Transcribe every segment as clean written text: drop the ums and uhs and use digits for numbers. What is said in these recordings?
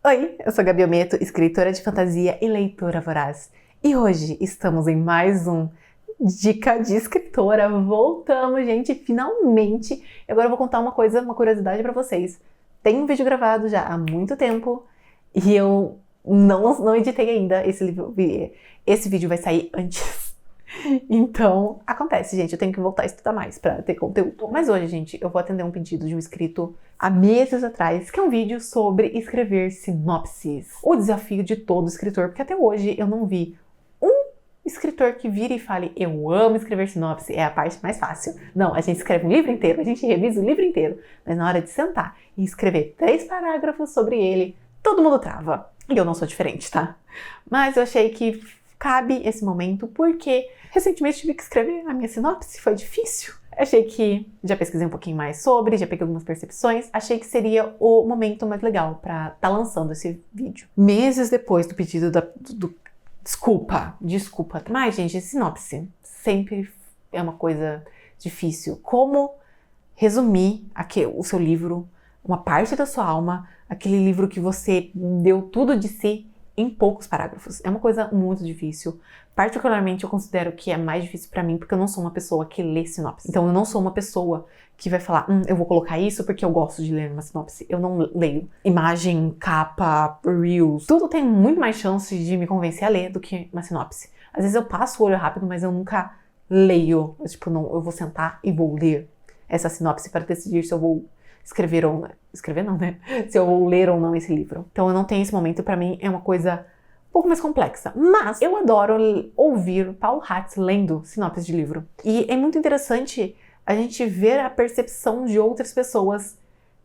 Oi, eu sou Gabi Ometo, escritora de fantasia e leitora voraz. E hoje estamos em mais um Dica de Escritora. Voltamos, gente, finalmente! E agora eu vou contar uma curiosidade pra vocês. Tem um vídeo gravado já há muito tempo e eu não editei ainda esse livro. Esse vídeo vai sair antes. Então, acontece, gente, eu tenho que voltar a estudar mais pra ter conteúdo. Mas hoje, gente, eu vou atender um pedido de um inscrito há meses atrás, que é um vídeo sobre escrever sinopses. O desafio de todo escritor, porque até hoje eu não vi um escritor que vire e fale: eu amo escrever sinopse, é a parte mais fácil. Não, a gente escreve um livro inteiro, a gente revisa o livro inteiro, mas na hora de sentar e escrever 3 parágrafos sobre ele, todo mundo trava. E eu não sou diferente, tá? Mas eu achei que cabe esse momento, porque recentemente tive que escrever a minha sinopse, foi difícil. Achei que já pesquisei um pouquinho mais sobre, já peguei algumas percepções, achei que seria o momento mais legal pra estar lançando esse vídeo. Meses depois do pedido Desculpa. Mas, gente, sinopse sempre é uma coisa difícil. Como resumir o seu livro, uma parte da sua alma, aquele livro que você deu tudo de si em poucos parágrafos. É uma coisa muito difícil. Particularmente, eu considero que é mais difícil pra mim, porque eu não sou uma pessoa que lê sinopse. Então, eu não sou uma pessoa que vai falar: eu vou colocar isso porque eu gosto de ler uma sinopse. Eu não leio imagem, capa, reels. Tudo tem muito mais chance de me convencer a ler do que uma sinopse. Às vezes eu passo o olho rápido, mas eu nunca leio. Eu vou sentar e vou ler essa sinopse para decidir se eu vou escrever ou não. Escrever não, né? Se eu vou ler ou não esse livro. Então eu não tenho esse momento, pra mim é uma coisa um pouco mais complexa. Mas eu adoro ouvir Paul Hatz lendo sinopse de livro. E é muito interessante a gente ver a percepção de outras pessoas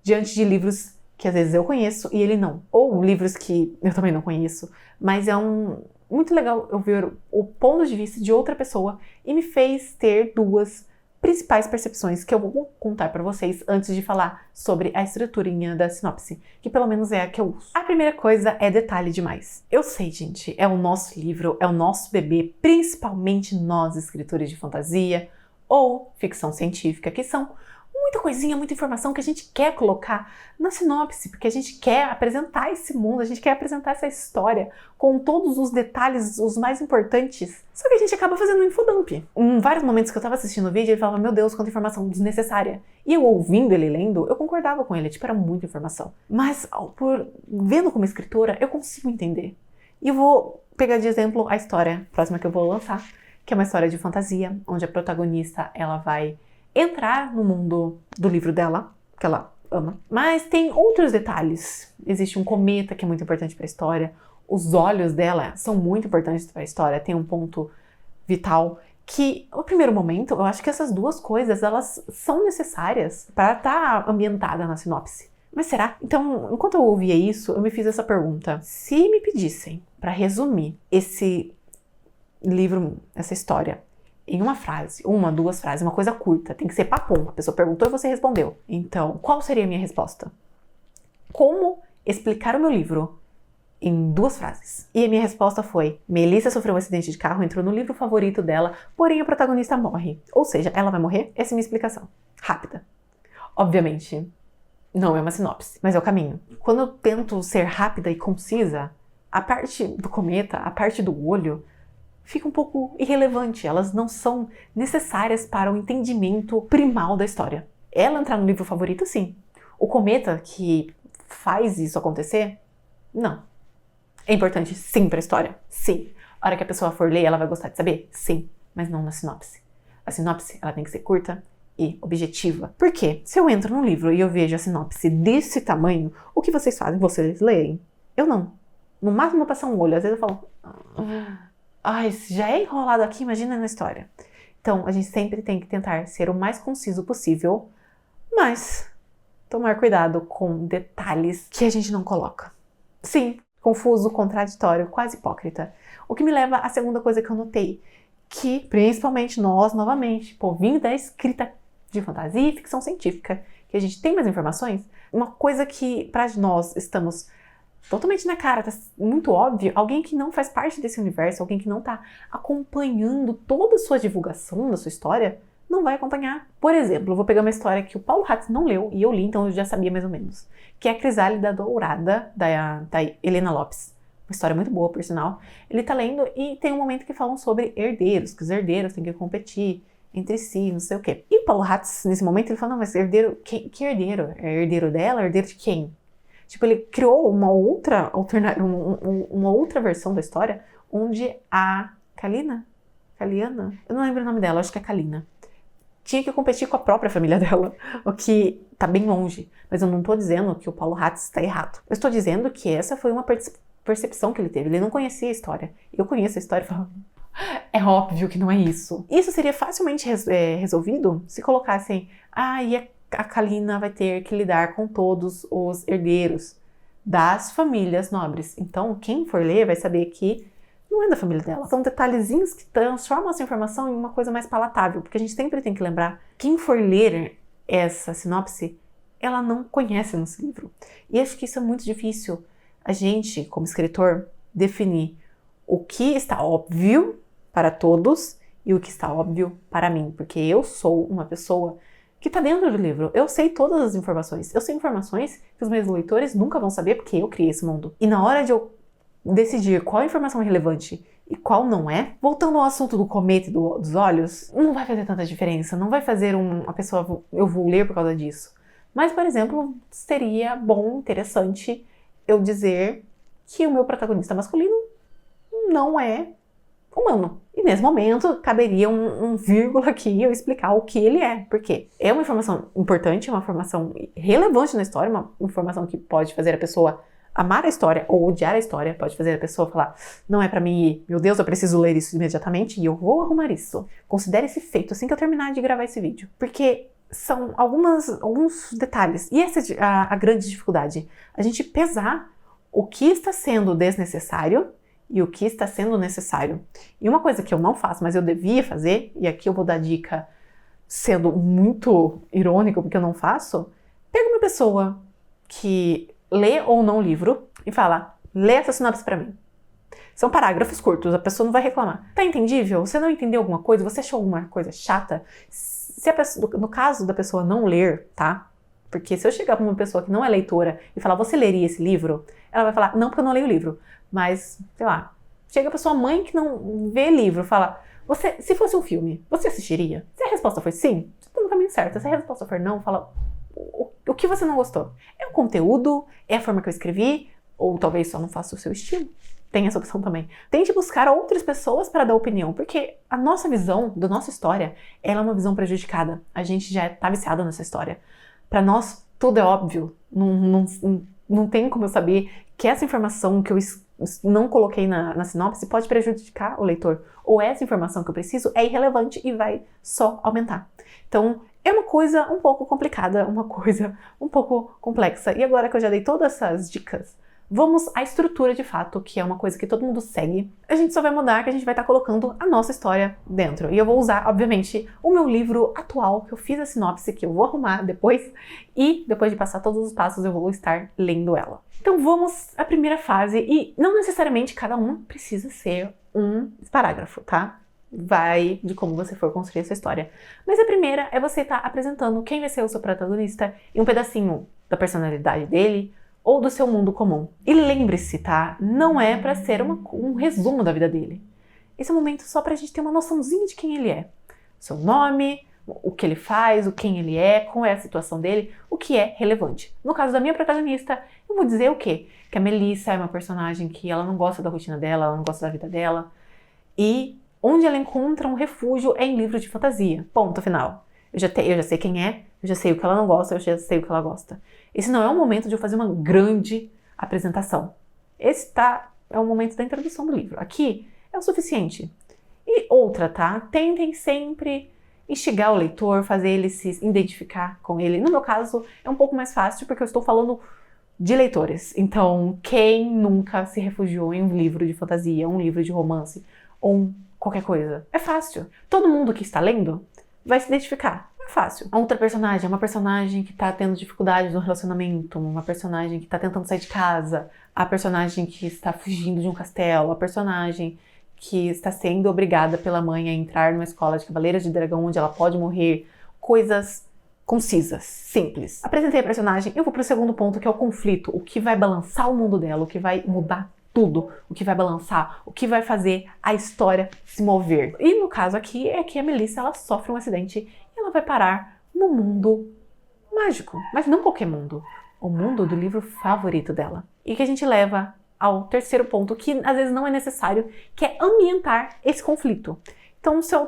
diante de livros que às vezes eu conheço e ele não. Ou livros que eu também não conheço. Mas muito legal eu ver o ponto de vista de outra pessoa e me fez ter 2 principais percepções que eu vou contar pra vocês antes de falar sobre a estruturinha da sinopse, que pelo menos é a que eu uso. A primeira coisa é detalhe demais. Eu sei, gente, é o nosso livro, é o nosso bebê, principalmente nós, escritores de fantasia ou ficção científica, que são muita coisinha, muita informação que a gente quer colocar na sinopse, porque a gente quer apresentar esse mundo, a gente quer apresentar essa história com todos os detalhes, os mais importantes. Só que a gente acaba fazendo um infodump. Em vários momentos que eu tava assistindo o vídeo, ele falava: meu Deus, quanta informação desnecessária. E eu ouvindo ele lendo, eu concordava com ele, era muita informação. Mas vendo como escritora, eu consigo entender. E eu vou pegar de exemplo a história próxima que eu vou lançar, que é uma história de fantasia, onde a protagonista, ela vai entrar no mundo do livro dela, que ela ama. Mas tem outros detalhes. Existe um cometa que é muito importante para a história. Os olhos dela são muito importantes para a história. Tem um ponto vital que, no primeiro momento, eu acho que essas 2 coisas, elas são necessárias para estar ambientada na sinopse. Mas será? Então, enquanto eu ouvia isso, eu me fiz essa pergunta. Se me pedissem para resumir esse livro, essa história, em uma frase, 1, 2 frases, uma coisa curta, tem que ser papum. A pessoa perguntou e você respondeu. Então, qual seria a minha resposta? Como explicar o meu livro em 2 frases? E a minha resposta foi: Melissa sofreu um acidente de carro, entrou no livro favorito dela, porém a protagonista morre. Ou seja, ela vai morrer? Essa é a minha explicação. Rápida. Obviamente, não é uma sinopse, mas é o caminho. Quando eu tento ser rápida e concisa, a parte do cometa, a parte do olho, fica um pouco irrelevante. Elas não são necessárias para o entendimento primal da história. Ela entrar no livro favorito, sim. O cometa que faz isso acontecer, não. É importante, sim, para a história? Sim. A hora que a pessoa for ler, ela vai gostar de saber? Sim. Mas não na sinopse. A sinopse, ela tem que ser curta e objetiva. Por quê? Se eu entro num livro e eu vejo a sinopse desse tamanho, o que vocês fazem? Vocês leem? Eu não. No máximo eu passo um olho. Às vezes eu falo: ai, já é enrolado aqui, imagina na história. Então, a gente sempre tem que tentar ser o mais conciso possível, mas tomar cuidado com detalhes que a gente não coloca. Sim, confuso, contraditório, quase hipócrita. O que me leva à segunda coisa que eu notei, que principalmente nós, novamente, vindo da escrita de fantasia e ficção científica, que a gente tem mais informações, uma coisa que para nós estamos totalmente na cara, tá muito óbvio, alguém que não faz parte desse universo, alguém que não tá acompanhando toda a sua divulgação da sua história, não vai acompanhar. Por exemplo, eu vou pegar uma história que o Paulo Hatz não leu e eu li, então eu já sabia mais ou menos, que é a Crisálida Dourada, da Helena Lopes. Uma história muito boa, por sinal. Ele tá lendo e tem um momento que falam sobre herdeiros, que os herdeiros têm que competir entre si, não sei o quê. E o Paulo Hatz, nesse momento, ele fala, não, mas herdeiro, que herdeiro? É herdeiro dela? Herdeiro de quem? Tipo, ele criou uma outra versão da história, onde a Caliana, eu não lembro o nome dela, acho que é Kalina, tinha que competir com a própria família dela, o que tá bem longe. Mas eu não tô dizendo que o Paulo Hatz está errado. Eu estou dizendo que essa foi uma percepção que ele teve. Ele não conhecia a história. Eu conheço a história e falo, é óbvio que não é isso. Isso seria facilmente resolvido se colocassem, e a Kalina vai ter que lidar com todos os herdeiros das famílias nobres. Então, quem for ler vai saber que não é da família dela. São detalhezinhos que transformam essa informação em uma coisa mais palatável, porque a gente sempre tem que lembrar, quem for ler essa sinopse, ela não conhece nosso livro. E acho que isso é muito difícil, a gente, como escritor, definir o que está óbvio para todos e o que está óbvio para mim, porque eu sou uma pessoa que está dentro do livro. Eu sei todas as informações. Eu sei informações que os meus leitores nunca vão saber porque eu criei esse mundo. E na hora de eu decidir qual informação é relevante e qual não é, voltando ao assunto do cometa e dos olhos, não vai fazer tanta diferença, não vai fazer a pessoa, eu vou ler por causa disso. Mas, por exemplo, seria bom, interessante eu dizer que o meu protagonista masculino não é humano. E nesse momento, caberia um vírgula aqui eu explicar o que ele é. Por quê? É uma informação importante, é uma informação relevante na história, uma informação que pode fazer a pessoa amar a história ou odiar a história, pode fazer a pessoa falar, não é pra mim ir, meu Deus, eu preciso ler isso imediatamente e eu vou arrumar isso. Considere esse feito assim que eu terminar de gravar esse vídeo. Porque são alguns detalhes. E essa é a grande dificuldade. A gente pesar o que está sendo desnecessário e o que está sendo necessário. E uma coisa que eu não faço, mas eu devia fazer, e aqui eu vou dar dica sendo muito irônico porque eu não faço, pega uma pessoa que lê ou não o livro e fala, lê essa sinopse pra mim. São parágrafos curtos, a pessoa não vai reclamar. Tá entendível? Você não entendeu alguma coisa? Você achou alguma coisa chata? Se a pessoa, no caso da pessoa não ler, tá? Porque se eu chegar pra uma pessoa que não é leitora e falar, você leria esse livro? Ela vai falar, não, porque eu não leio o livro. Mas, sei lá, chega pra sua mãe que não vê livro, fala, se fosse um filme, você assistiria? Se a resposta for sim, você tá no caminho certo. Se a resposta for não, fala, o que você não gostou? É o conteúdo? É a forma que eu escrevi? Ou talvez só não faça o seu estilo? Tem essa opção também. Tente buscar outras pessoas para dar opinião, porque a nossa visão da nossa história, ela é uma visão prejudicada. A gente já tá viciado nessa história. Para nós, tudo é óbvio. Não tem como eu saber que essa informação que eu não coloquei na sinopse pode prejudicar o leitor. Ou essa informação que eu preciso é irrelevante e vai só aumentar. Então, é uma coisa um pouco complicada, uma coisa um pouco complexa. E agora que eu já dei todas essas dicas, vamos à estrutura de fato, que é uma coisa que todo mundo segue. A gente só vai mudar que a gente vai estar colocando a nossa história dentro. E eu vou usar, obviamente, o meu livro atual, que eu fiz a sinopse, que eu vou arrumar depois. E depois de passar todos os passos, eu vou estar lendo ela. Então vamos à primeira fase. E não necessariamente cada uma precisa ser um parágrafo, tá? Vai de como você for construir essa história. Mas a primeira é você estar apresentando quem vai ser o seu protagonista e um pedacinho da personalidade dele ou do seu mundo comum. E lembre-se, tá? Não é pra ser um resumo da vida dele. Esse é um momento só pra gente ter uma noçãozinha de quem ele é. Seu nome, o que ele faz, quem ele é, qual é a situação dele, o que é relevante. No caso da minha protagonista, eu vou dizer o quê? Que a Melissa é uma personagem que ela não gosta da rotina dela, ela não gosta da vida dela. E onde ela encontra um refúgio é em livros de fantasia. Ponto final. Eu já sei quem é, eu já sei o que ela não gosta, eu já sei o que ela gosta. Esse não é o momento de eu fazer uma grande apresentação. Esse é o momento da introdução do livro. Aqui é o suficiente. E outra, tá? Tentem sempre instigar o leitor, fazer ele se identificar com ele. No meu caso, é um pouco mais fácil porque eu estou falando de leitores. Então, quem nunca se refugiou em um livro de fantasia, um livro de romance, ou qualquer coisa? É fácil. Todo mundo que está lendo vai se identificar. É fácil. A outra personagem é uma personagem que está tendo dificuldades no relacionamento, uma personagem que está tentando sair de casa, a personagem que está fugindo de um castelo, a personagem que está sendo obrigada pela mãe a entrar numa escola de cavaleiros de dragão onde ela pode morrer. Coisas concisas, simples. Apresentei a personagem, eu vou pro segundo ponto, que é o conflito. O que vai balançar o mundo dela, o que vai mudar tudo, o que vai balançar, o que vai fazer a história se mover. E no caso aqui é que a Melissa, ela sofre um acidente e ela vai parar no mundo mágico, mas não qualquer mundo, o mundo do livro favorito dela. E que a gente leva ao terceiro ponto, que às vezes não é necessário, que é ambientar esse conflito. Então, se eu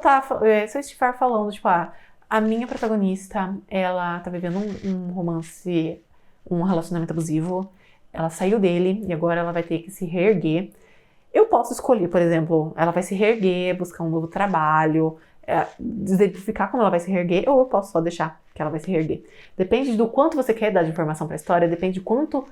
estiver falando, tipo, a minha protagonista, ela tá vivendo um romance, um relacionamento abusivo, ela saiu dele e agora ela vai ter que se reerguer. Eu posso escolher, por exemplo, ela vai se reerguer, buscar um novo trabalho, exemplificar como ela vai se reerguer, ou eu posso só deixar que ela vai se reerguer. Depende do quanto você quer dar de informação para a história, depende de quanto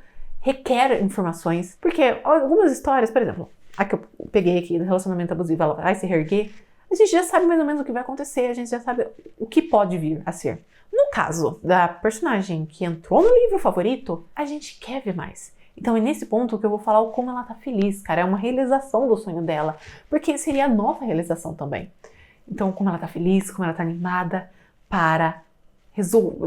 requer informações, porque algumas histórias, por exemplo, a que eu peguei aqui do relacionamento abusivo, ela vai se reerguer, a gente já sabe mais ou menos o que vai acontecer, a gente já sabe o que pode vir a ser. No caso da personagem que entrou no livro favorito, a gente quer ver mais. Então é nesse ponto que eu vou falar o como ela tá feliz, cara, é uma realização do sonho dela, porque seria a nossa realização também. Então como ela tá feliz, como ela tá animada para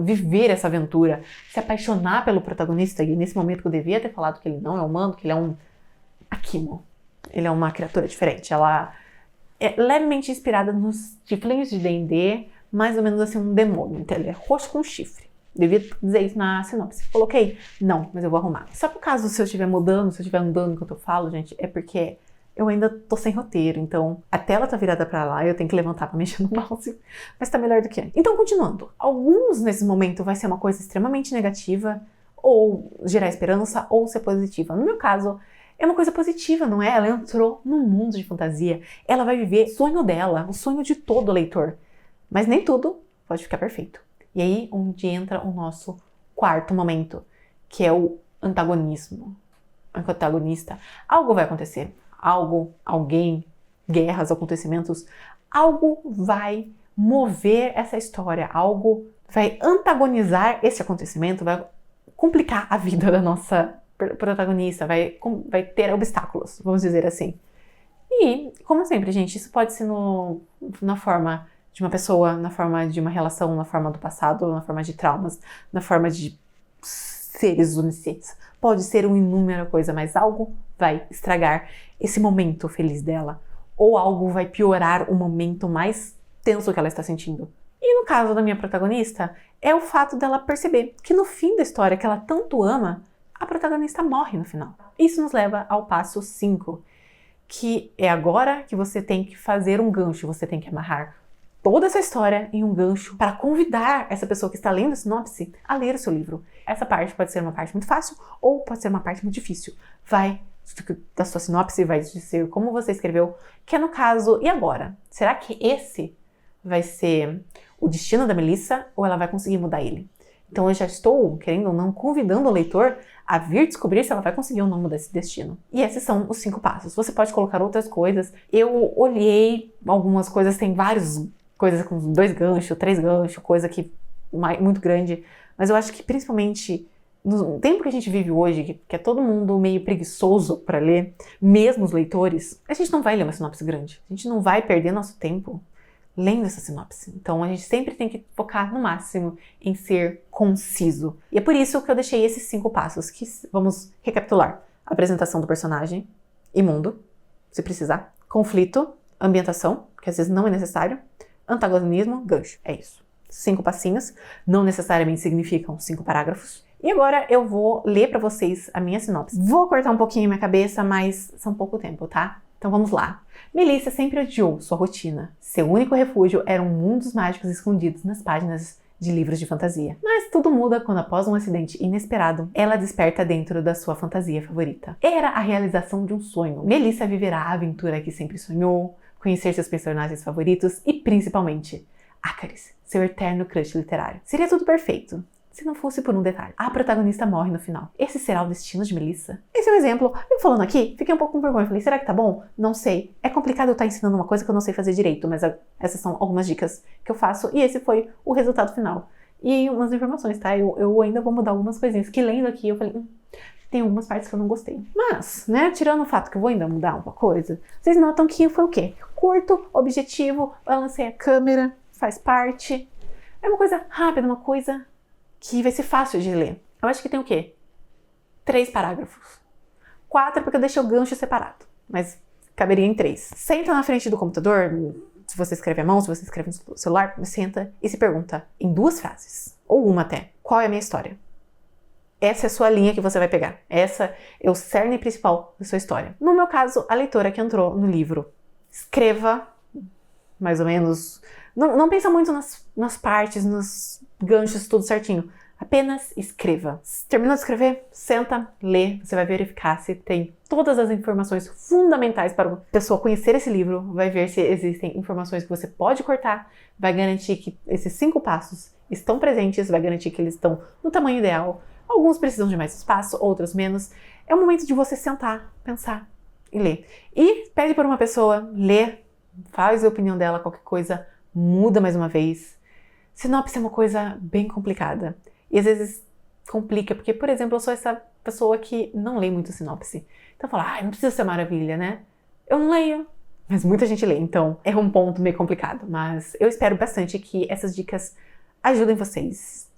viver essa aventura, se apaixonar pelo protagonista, e nesse momento que eu devia ter falado que ele não é humano, que ele é um Akimo, ele é uma criatura diferente, ela é levemente inspirada nos tieflings de D&D, mais ou menos assim um demônio, então ele é roxo com chifre. Devia dizer isso na sinopse. Coloquei? Não, mas eu vou arrumar. Só por caso, se eu estiver mudando, se eu estiver andando enquanto eu falo, gente, é porque eu ainda tô sem roteiro, então a tela tá virada pra lá e eu tenho que levantar pra mexer no mouse, mas tá melhor do que antes. Então, continuando. Alguns, nesse momento, vai ser uma coisa extremamente negativa, ou gerar esperança, ou ser positiva. No meu caso, é uma coisa positiva, não é? Ela entrou num mundo de fantasia, ela vai viver o sonho dela, o sonho de todo leitor. Mas nem tudo pode ficar perfeito. E aí, onde entra o nosso quarto momento, que é o antagonismo. Antagonista. Algo vai acontecer. Algo, alguém, guerras, acontecimentos. Algo vai mover essa história. Algo vai antagonizar esse acontecimento, vai complicar a vida da nossa protagonista, vai ter obstáculos, vamos dizer assim. E, como sempre, gente, isso pode ser na forma de uma pessoa, na forma de uma relação, na forma do passado, na forma de traumas, na forma de seres oniscientes. Pode ser uma inúmera coisa, mas algo vai estragar esse momento feliz dela. Ou algo vai piorar o momento mais tenso que ela está sentindo. E no caso da minha protagonista, é o fato dela perceber que no fim da história que ela tanto ama, a protagonista morre no final. Isso nos leva ao passo 5, que é agora que você tem que fazer um gancho, você tem que amarrar toda essa história em um gancho para convidar essa pessoa que está lendo a sinopse a ler o seu livro. Essa parte pode ser uma parte muito fácil ou pode ser uma parte muito difícil. Vai da sua sinopse, vai dizer como você escreveu, que é no caso, e agora? Será que esse vai ser o destino da Melissa ou ela vai conseguir mudar ele? Então eu já estou, querendo ou não, convidando o leitor a vir descobrir se ela vai conseguir ou não mudar esse destino. E esses são os 5 passos. Você pode colocar outras coisas. Eu olhei algumas coisas, tem várias coisas com 2 ganchos, 3 ganchos, coisa que muito grande. Mas eu acho que principalmente no tempo que a gente vive hoje, que é todo mundo meio preguiçoso para ler, mesmo os leitores, a gente não vai ler uma sinopse grande. A gente não vai perder nosso tempo lendo essa sinopse. Então a gente sempre tem que focar no máximo em ser conciso. E é por isso que eu deixei esses 5 passos, que vamos recapitular. Apresentação do personagem e mundo, se precisar. Conflito, ambientação, que às vezes não é necessário. Antagonismo, gancho. É isso. 5 passinhos, não necessariamente significam 5 parágrafos. E agora eu vou ler pra vocês a minha sinopse. Vou cortar um pouquinho minha cabeça, mas são pouco tempo, tá? Então vamos lá. Melissa sempre odiou sua rotina. Seu único refúgio eram mundos mágicos escondidos nas páginas de livros de fantasia. Mas tudo muda quando, após um acidente inesperado, ela desperta dentro da sua fantasia favorita. Era a realização de um sonho. Melissa viverá a aventura que sempre sonhou, conhecer seus personagens favoritos e, principalmente, Ácaris, seu eterno crush literário. Seria tudo perfeito se não fosse por um detalhe. A protagonista morre no final. Esse será o destino de Melissa? Esse é um exemplo. Eu falando aqui, fiquei um pouco com vergonha. Falei, será que tá bom? Não sei. É complicado eu estar ensinando uma coisa que eu não sei fazer direito, mas essas são algumas dicas que eu faço e esse foi o resultado final. E umas informações, tá? Eu ainda vou mudar algumas coisinhas que lendo aqui eu falei, tem algumas partes que eu não gostei. Mas, né, tirando o fato que eu vou ainda mudar uma coisa, vocês notam que foi o quê? Curto, objetivo, balancei a câmera, faz parte. É uma coisa rápida, uma coisa que vai ser fácil de ler. Eu acho que tem o quê? 3 parágrafos. 4 porque eu deixei o gancho separado, mas caberia em 3. Senta na frente do computador, se você escreve à mão, se você escreve no celular, senta e se pergunta em 2 frases, ou uma até, qual é a minha história? Essa é a sua linha que você vai pegar. Essa é o cerne principal da sua história. No meu caso, a leitora que entrou no livro, escreva mais ou menos, não pensa muito nas partes, nos ganchos, tudo certinho. Apenas escreva. Terminou de escrever? Senta, lê, você vai verificar se tem todas as informações fundamentais para a pessoa conhecer esse livro, vai ver se existem informações que você pode cortar, vai garantir que esses 5 passos estão presentes, vai garantir que eles estão no tamanho ideal. Alguns precisam de mais espaço, outros menos. É o momento de você sentar, pensar e ler. E pede para uma pessoa, lê, faz a opinião dela, qualquer coisa, muda mais uma vez. Sinopse é uma coisa bem complicada. E às vezes complica, porque, por exemplo, eu sou essa pessoa que não lê muito sinopse. Então fala, não precisa ser maravilha, né? Eu não leio, mas muita gente lê, então é um ponto meio complicado. Mas eu espero bastante que essas dicas ajudem vocês.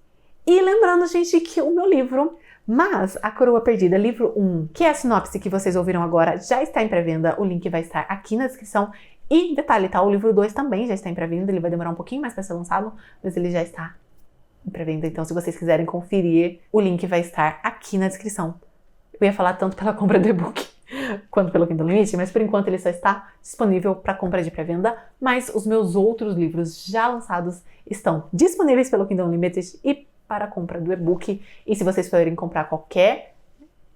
E lembrando, gente, que o meu livro, Mas a Coroa Perdida, livro 1, que é a sinopse que vocês ouviram agora, já está em pré-venda. O link vai estar aqui na descrição. E detalhe, tá? O livro 2 também já está em pré-venda. Ele vai demorar um pouquinho mais para ser lançado, mas ele já está em pré-venda. Então, se vocês quiserem conferir, o link vai estar aqui na descrição. Eu ia falar tanto pela compra do e-book quanto pelo Kindle Unlimited, mas por enquanto ele só está disponível para compra de pré-venda. Mas os meus outros livros já lançados estão disponíveis pelo Kindle Unlimited e para a compra do e-book. E se vocês forem comprar qualquer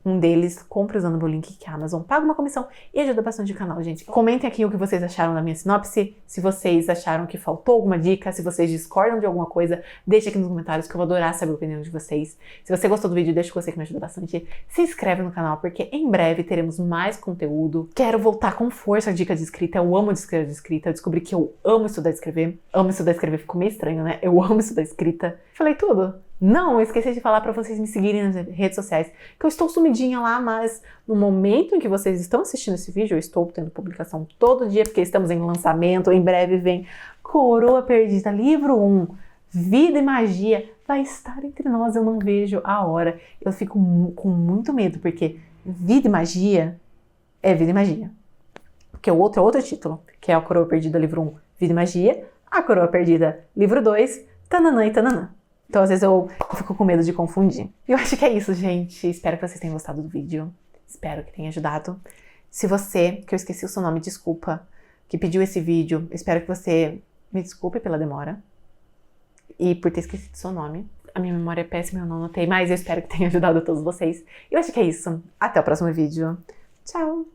um deles, compre usando o meu link que a Amazon paga uma comissão e ajuda bastante o canal, gente. Comentem aqui o que vocês acharam da minha sinopse, se vocês acharam que faltou alguma dica, se vocês discordam de alguma coisa, deixa aqui nos comentários que eu vou adorar saber a opinião de vocês. Se você gostou do vídeo, deixa o gostei que me ajuda bastante. Se inscreve no canal porque em breve teremos mais conteúdo. Quero voltar com força a dica de escrita, eu amo escrever de escrita, eu descobri que eu amo estudar e escrever. Amo estudar e escrever, ficou meio estranho, né? Eu amo estudar escrita. Falei tudo? Não, eu esqueci de falar para vocês me seguirem nas redes sociais, que eu estou sumidinha lá, mas no momento em que vocês estão assistindo esse vídeo, eu estou tendo publicação todo dia, porque estamos em lançamento, em breve vem Coroa Perdida, livro 1, Vida e Magia, vai estar entre nós, eu não vejo a hora. Eu fico com muito medo, porque Vida e Magia é Vida e Magia. Porque o outro é outro título, que é a Coroa Perdida, livro 1, Vida e Magia, a Coroa Perdida, livro 2, Tananã e Tananã. Então, às vezes, eu fico com medo de confundir. Eu acho que é isso, gente. Espero que vocês tenham gostado do vídeo. Espero que tenha ajudado. Se você, que eu esqueci o seu nome, desculpa, que pediu esse vídeo, espero que você me desculpe pela demora e por ter esquecido o seu nome. A minha memória é péssima, eu não anotei, mas eu espero que tenha ajudado a todos vocês. Eu acho que é isso. Até o próximo vídeo. Tchau!